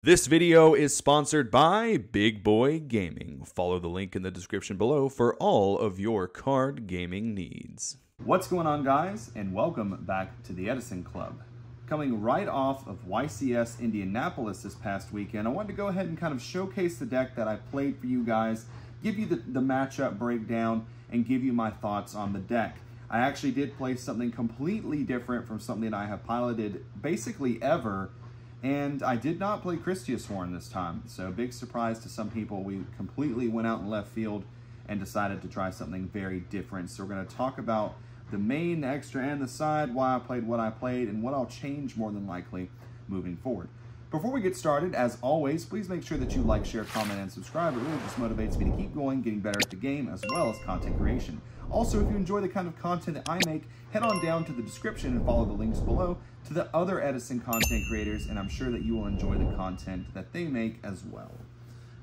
This video is sponsored by Big Boy Gaming. Follow the link in the description below for all of your card gaming needs. What's going on, guys, and welcome back to the Edison Club. Coming right off of YCS Indianapolis this past weekend, I wanted to go ahead and kind of showcase the deck that I played for you guys, give you the matchup breakdown, and give you my thoughts on the deck. I actually did play something completely different from something that I have piloted basically ever, and I did not play Theedisonclubfanmail this time. So big surprise to some people. We completely went out in left field and decided to try something very different. So we're going to talk about the main, the extra, and the side, why I played what I played, and what I'll change more than likely moving forward. Before we get started, as always, please make sure that you like, share, comment, and subscribe. It really just motivates me to keep going, getting better at the game, as well as content creation. Also, if you enjoy the kind of content that I make, head on down to the description and follow the links below to the other Edison content creators, and I'm sure that you will enjoy the content that they make as well.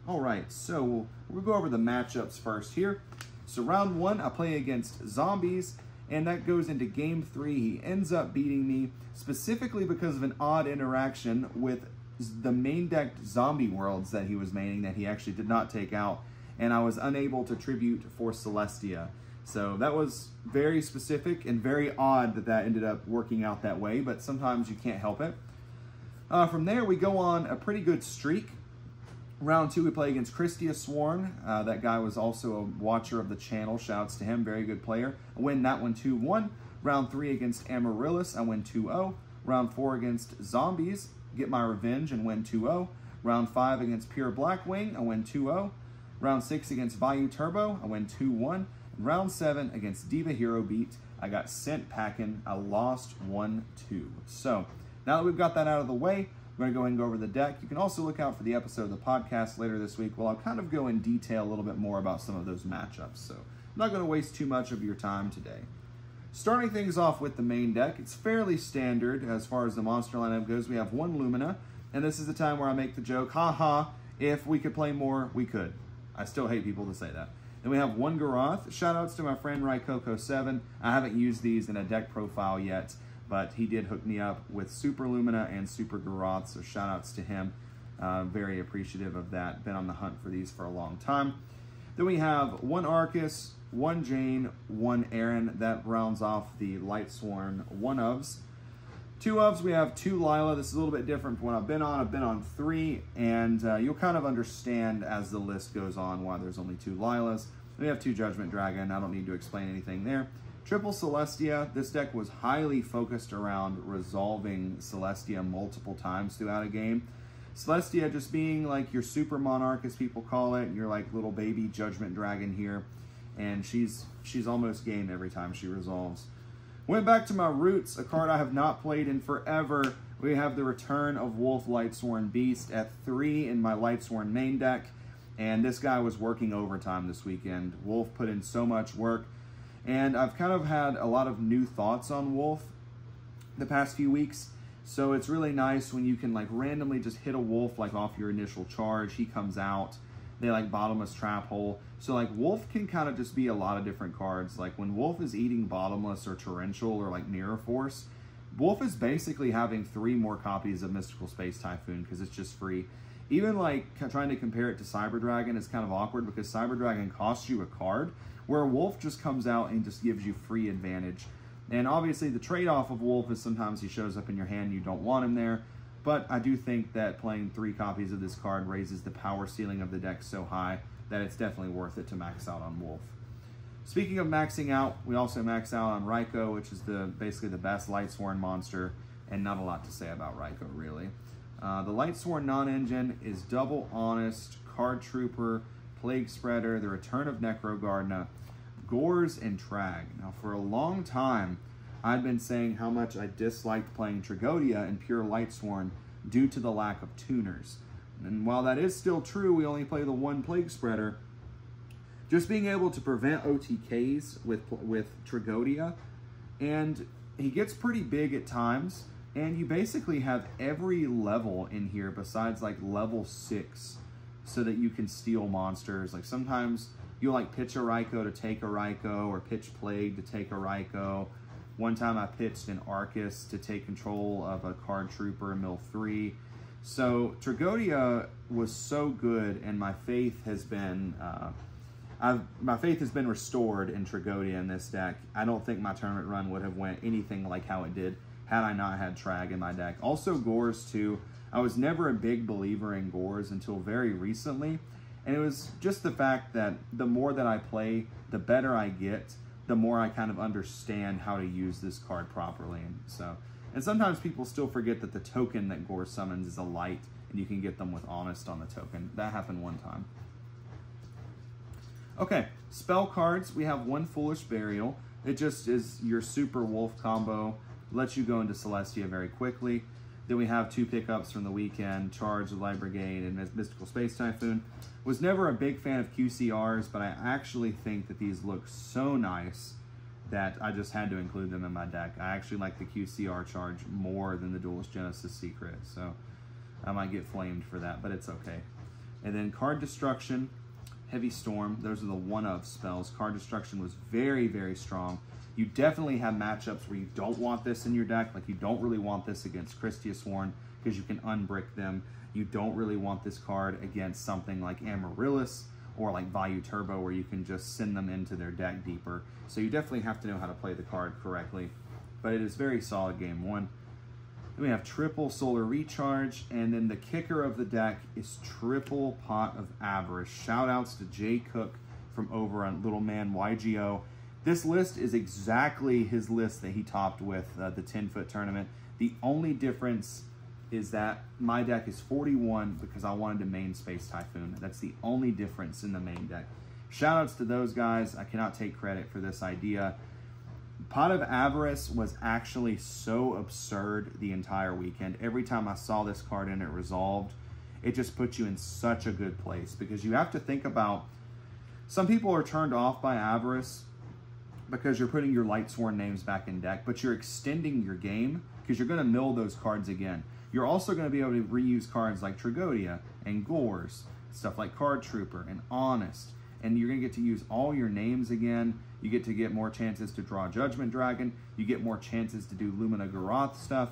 All right, so we'll go over the matchups first here. So round one, I play against Zombies, and that goes into game 3. He ends up beating me specifically because of an odd interaction with the main decked zombie worlds that he was maining that he actually did not take out, and I was unable to tribute for Celestia. So that was very specific and very odd that that ended up working out that way, but sometimes you can't help it. From there, we go on a pretty good streak. Round 2, we play against Theedisonclubfanmail. That guy was also a watcher of the channel. Shouts to him, very good player. I win that one 2-1. Round 3 against Amaryllis, I win 2-0. Round 4 against Zombies, get my revenge and win 2-0. Round 5 against Pure Blackwing, I win 2-0. Round 6 against Bayou Turbo, I win 2-1. Round 7 against Diva Hero Beat, I got sent packing. I lost 1-2. So now that we've got that out of the way, we're going to go ahead and go over the deck. You can also look out for the episode of the podcast later this week where I'll kind of go in detail a little bit more about some of those matchups. So I'm not going to waste too much of your time today. Starting things off with the main deck, it's fairly standard as far as the monster lineup goes. We have one Lumina, and this is the time where I make the joke, haha, if we could play more, we could. I still hate people to say that. Then we have one Garoth. Shoutouts to my friend Rycoco7. I haven't used these in a deck profile yet, but he did hook me up with Super Lumina and Super Garoth, so shoutouts to him. Very appreciative of that. Been on the hunt for these for a long time. Then we have one Arcus, one Jane, one Aaron. That rounds off the Lightsworn one-ofs. Two ofs, we have two Lila. This is a little bit different from what I've been on. I've been on 3, and you'll kind of understand as the list goes on why there's only 2 Lilas. We have 2 Judgment Dragon. I don't need to explain anything there. Triple Celestia. This deck was highly focused around resolving Celestia multiple times throughout a game. Celestia just being like your super monarch, as people call it, and your like little baby Judgment Dragon here, and she's almost game every time she resolves. Went back to my roots, a card I have not played in forever. We have the return of Wolf Lightsworn Beast at 3 in my Lightsworn main deck, and this guy was working overtime this weekend. Wolf put in so much work, and I've kind of had a lot of new thoughts on Wolf the past few weeks, so it's really nice when you can like randomly just hit a Wolf like off your initial charge. He comes out, they like Bottomless Trap Hole. So like Wolf can kind of just be a lot of different cards. Like when Wolf is eating Bottomless or Torrential or like Mirror Force, Wolf is basically having 3 more copies of Mystical Space Typhoon because it's just free. Even like trying to compare it to Cyber Dragon is kind of awkward because Cyber Dragon costs you a card, where Wolf just comes out and just gives you free advantage. And obviously the trade-off of Wolf is sometimes he shows up in your hand, you don't want him there. But I do think that playing 3 copies of this card raises the power ceiling of the deck so high that it's definitely worth it to max out on Wolf. Speaking of maxing out, we also max out on Ryko, which is basically the best Lightsworn monster, and not a lot to say about Ryko, really. The Lightsworn non-engine is Double Honest, Card Trooper, Plague Spreader, the Return of Necrogardna, Gores, and Trag. Now, for a long time, I've been saying how much I disliked playing Tragodia in Pure Lightsworn due to the lack of tuners. And while that is still true, we only play the 1 Plague Spreader. Just being able to prevent OTKs with Tragodia, and he gets pretty big at times, and you basically have every level in here besides like level 6 so that you can steal monsters. Like sometimes you'll like pitch a Ryko to take a Ryko, or pitch Plague to take a Ryko. One time I pitched an Arcus to take control of a Card Trooper, mill 3. So Tragodia was so good, and my faith has been restored in Tragodia in this deck. I don't think my tournament run would have went anything like how it did had I not had Trag in my deck. Also Gores too. I was never a big believer in Gores until very recently, and it was just the fact that the more that I play, the better I get, the more I kind of understand how to use this card properly. And sometimes people still forget that the token that Gore summons is a light, and you can get them with Honest on the token. That happened one time. Okay, spell cards. We have one Foolish Burial. It just is your super wolf combo. Lets you go into Celestia very quickly. Then we have 2 pickups from the weekend, Charge, the Light Brigade, and Mystical Space Typhoon. Was never a big fan of QCRs, but I actually think that these look so nice that I just had to include them in my deck. I actually like the QCR Charge more than the Duelist Genesis Secret, so I might get flamed for that, but it's okay. And then Card Destruction, Heavy Storm, those are the one-of spells. Card Destruction was very, very strong. You definitely have matchups where you don't want this in your deck, like you don't really want this against Theedisonclubfanmail because you can unbrick them. You don't really want this card against something like Amaryllis or like Vayu Turbo where you can just send them into their deck deeper. So you definitely have to know how to play the card correctly. But it is very solid game 1. Then we have triple Solar Recharge, and then the kicker of the deck is triple Pot of Avarice. Shout outs to Jay Cook from over on Little Man YGO. This list is exactly his list that he topped with the 10-foot tournament. The only difference is that my deck is 41 because I wanted to main Space Typhoon. That's the only difference in the main deck. Shoutouts to those guys. I cannot take credit for this idea. Pot of Avarice was actually so absurd the entire weekend. Every time I saw this card and it resolved, it just puts you in such a good place because you have to think about, some people are turned off by Avarice because you're putting your Lightsworn names back in deck, but you're extending your game because you're going to mill those cards again. You're also going to be able to reuse cards like Tragodia and Gores, stuff like Card Trooper and Honest, and you're going to get to use all your names again. You get to get more chances to draw Judgment Dragon. You get more chances to do Lumina Garoth stuff.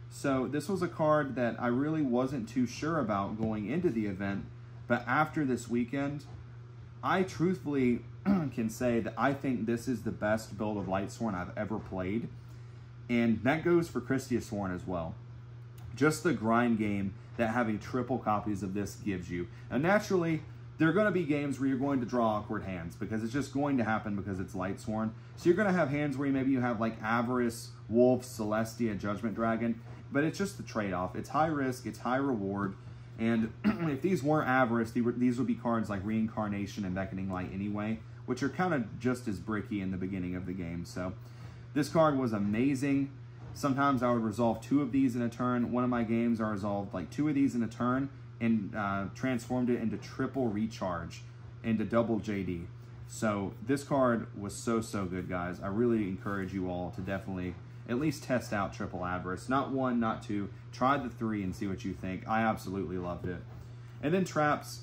So this was a card that I really wasn't too sure about going into the event, but after this weekend, I truthfully can say that I think this is the best build of Lightsworn I've ever played, and that goes for Theedisonclubfanmail as well. Just the grind game that having triple copies of this gives you. And naturally, there are going to be games where you're going to draw awkward hands because it's just going to happen because it's Lightsworn. So you're going to have hands where maybe you have like Avarice, Wolf, Celestia, Judgment Dragon, but it's just the trade-off. It's high risk, it's high reward, and if these weren't Avarice, these would be cards like Reincarnation and Beckoning Light anyway, which are kind of just as bricky in the beginning of the game. So this card was amazing. Sometimes I would resolve 2 of these in a turn. One of my games I resolved like 2 of these in a turn and transformed it into triple recharge, into double JD. So this card was so good, guys. I really encourage you all to definitely at least test out triple Avarice. Not 1, not 2. Try the 3 and see what you think. I absolutely loved it. And then traps,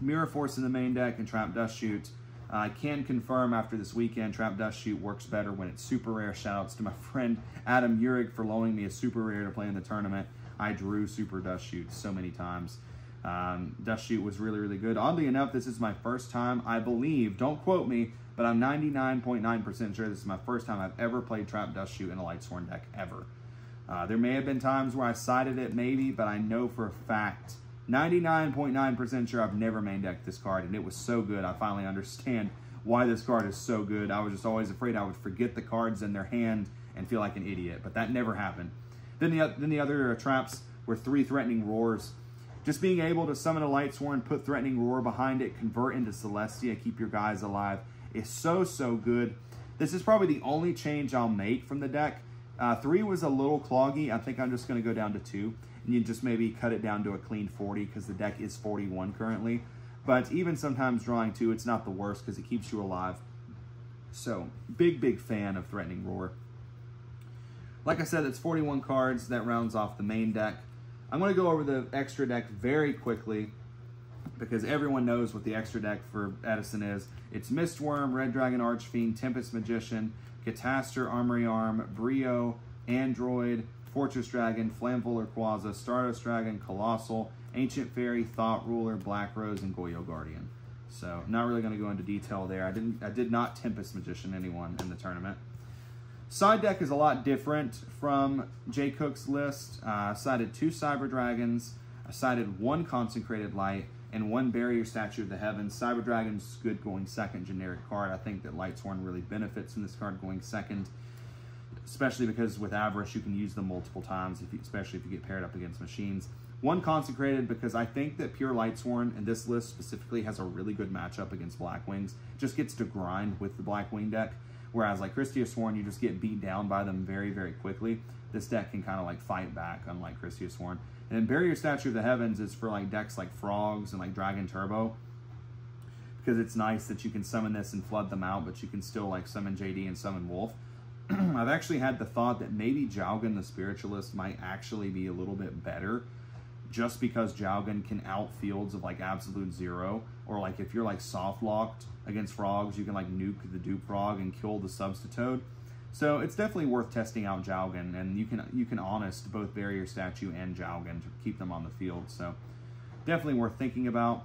Mirror Force in the main deck and Trap Dust Shoot. I can confirm after this weekend, Trap Dust Shoot works better when it's super rare. Shoutouts to my friend Adam Urig for loaning me a super rare to play in the tournament. I drew super Dust Shoot so many times. Dust Shoot was really good. Oddly enough, this is my first time, I believe, don't quote me, but I'm 99.9% sure this is my first time I've ever played Trap Dust Shoot in a Lightsworn deck, ever. There may have been times where I sided it, maybe, but I know for a fact, 99.9% sure I've never main decked this card, and it was so good. I finally understand why this card is so good. I was just always afraid I would forget the cards in their hand and feel like an idiot, but that never happened. Then the other traps were 3 Threatening Roars. Just being able to summon a Lightsworn, put Threatening Roar behind it, convert into Celestia, keep your guys alive is so good. This is probably the only change I'll make from the deck. 3 was a little cloggy. I think I'm just going to go down to 2. And you just maybe cut it down to a clean 40 because the deck is 41 currently. But even sometimes drawing 2, it's not the worst because it keeps you alive. So, big fan of Threatening Roar. Like I said, it's 41 cards. That rounds off the main deck. I'm going to go over the extra deck very quickly because everyone knows what the extra deck for Edison is. It's Mistworm, Red Dragon Archfiend, Tempest Magician, Catastor, Armory Arm, Brio, Android, Fortress Dragon, Flamvolar Quaza, Stardust Dragon, Colossal, Ancient Fairy, Thought Ruler, Black Rose, and Goyo Guardian. So not really going to go into detail there. I did not Tempest Magician anyone in the tournament. Side deck is a lot different from Jay Cook's list. I sided 2 Cyber Dragons. I sided 1 Consecrated Light and 1 Barrier Statue of the Heavens. Cyber Dragon's good going second generic card. I think that Lightsworn really benefits from this card going second, especially because with Avarice you can use them multiple times, especially if you get paired up against machines. 1 Consecrated because I think that pure Lightsworn in this list specifically has a really good matchup against Blackwings. Just gets to grind with the Blackwing deck, whereas like Theedisonclubfanmail, you just get beat down by them very, very quickly. This deck can kind of like fight back, unlike Theedisonclubfanmail. And then Barrier Statue of the Heavens is for like decks like Frogs and like Dragon Turbo, because it's nice that you can summon this and flood them out, but you can still like summon JD and summon Wolf. I've actually had the thought that maybe Jowgen the Spiritualist might actually be a little bit better, just because Jowgen can out fields of like Absolute Zero, or like if you're like soft locked against Frogs, you can like nuke the Dupe Frog and kill the Substitute. So it's definitely worth testing out Jowgen, and you can honest both Barrier Statue and Jowgen to keep them on the field. So definitely worth thinking about.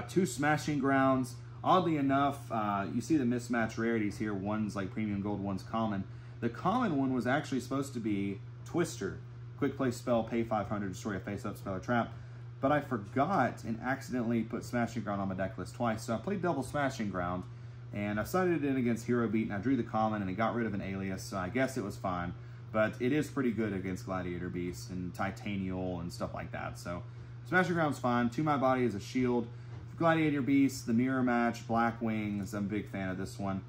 2 Smashing Grounds. Oddly enough, you see the mismatch rarities here. One's like Premium Gold, one's Common. The common one was actually supposed to be Twister. Quick play spell, pay 500, destroy a face-up spell or trap. But I forgot and accidentally put Smashing Ground on my deck list twice. So I played double Smashing Ground, and I sided it in against Hero Beat, and I drew the common, and it got rid of an alias, so I guess it was fine. But it is pretty good against Gladiator Beast and Titanial and stuff like that. So Smashing Ground's fine. 2 My Body is a shield. Gladiator Beast, the Mirror Match, Black Wings. I'm a big fan of this one.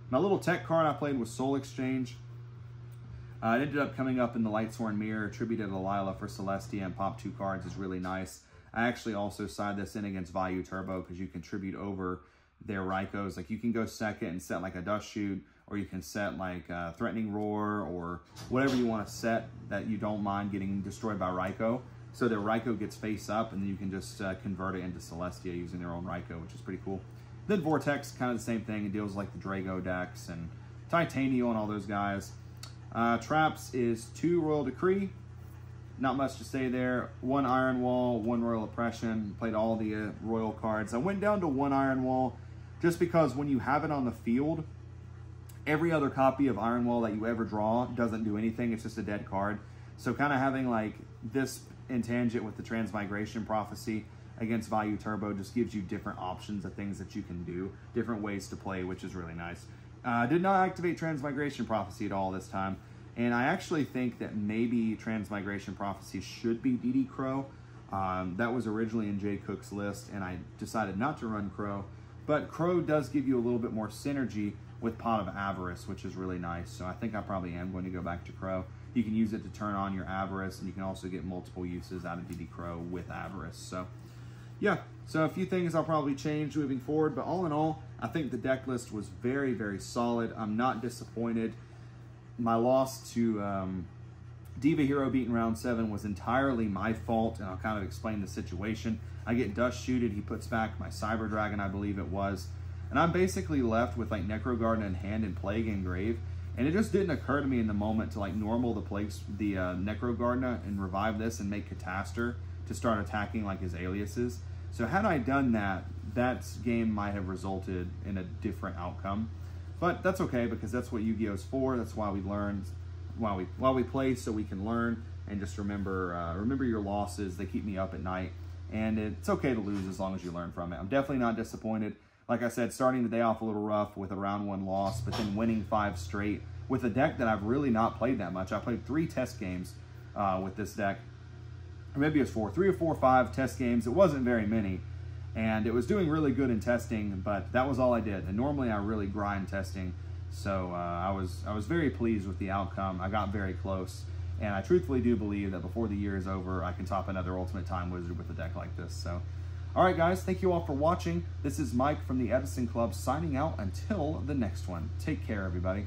My little tech card I played was Soul Exchange. It ended up coming up in the Lightsworn Mirror, attributed to Lila for Celestia, and pop 2 cards is really nice. I actually also side this in against Vayu Turbo because you contribute over their Raikos. Like you can go second and set like a Dust Shoot, or you can set like Threatening Roar, or whatever you want to set that you don't mind getting destroyed by Raiko. So their Raiko gets face up, and then you can just convert it into Celestia using their own Raiko, which is pretty cool. Then Vortex, kind of the same thing. It deals like the Drago decks and Titanial and all those guys. Traps is 2 Royal Decree. Not much to say there. 1 Iron Wall, 1 Royal Oppression. Played all the Royal cards. I went down to 1 Iron Wall just because when you have it on the field, every other copy of Iron Wall that you ever draw doesn't do anything. It's just a dead card. So kind of having like this in tangent with the Transmigration Prophecy against Vayu Turbo just gives you different options of things that you can do, different ways to play, which is really nice. Did not activate Transmigration Prophecy at all this time, and I actually think that maybe Transmigration Prophecy should be DD Crow. That was originally in Jay Cook's list, and I decided not to run Crow, but Crow does give you a little bit more synergy with Pot of Avarice, which is really nice, so I think I probably am going to go back to Crow. You can use it to turn on your Avarice, and you can also get multiple uses out of DD Crow with Avarice. So, yeah. So a few things I'll probably change moving forward, but all in all, I think the deck list was very, very solid. I'm not disappointed. My loss to Diva Hero Beat in round 7 was entirely my fault, and I'll kind of explain the situation. I get Dust Shooted. He puts back my Cyber Dragon, I believe it was, and I'm basically left with like Necro Garden in hand and Plague Engrave. And it just didn't occur to me in the moment to like normal the Necro Gardener and revive this and make Catastor to start attacking like his aliases. So had I done that, that game might have resulted in a different outcome. But that's okay, because that's what Yu-Gi-Oh's for. That's why we learn, while we play, so we can learn and just remember your losses. They keep me up at night, and it's okay to lose as long as you learn from it. I'm definitely not disappointed. Like I said, starting the day off a little rough with a round 1 loss, but then winning 5 straight with a deck that I've really not played that much. I played 3 test games with this deck. Or maybe it was 4. 3 or 4 or 5 test games. It wasn't very many. And it was doing really good in testing, but that was all I did. And normally I really grind testing. So I was very pleased with the outcome. I got very close. And I truthfully do believe that before the year is over, I can top another Ultimate Time Wizard with a deck like this. So, all right, guys, thank you all for watching. This is Mike from the Edison Club signing out until the next one. Take care, everybody.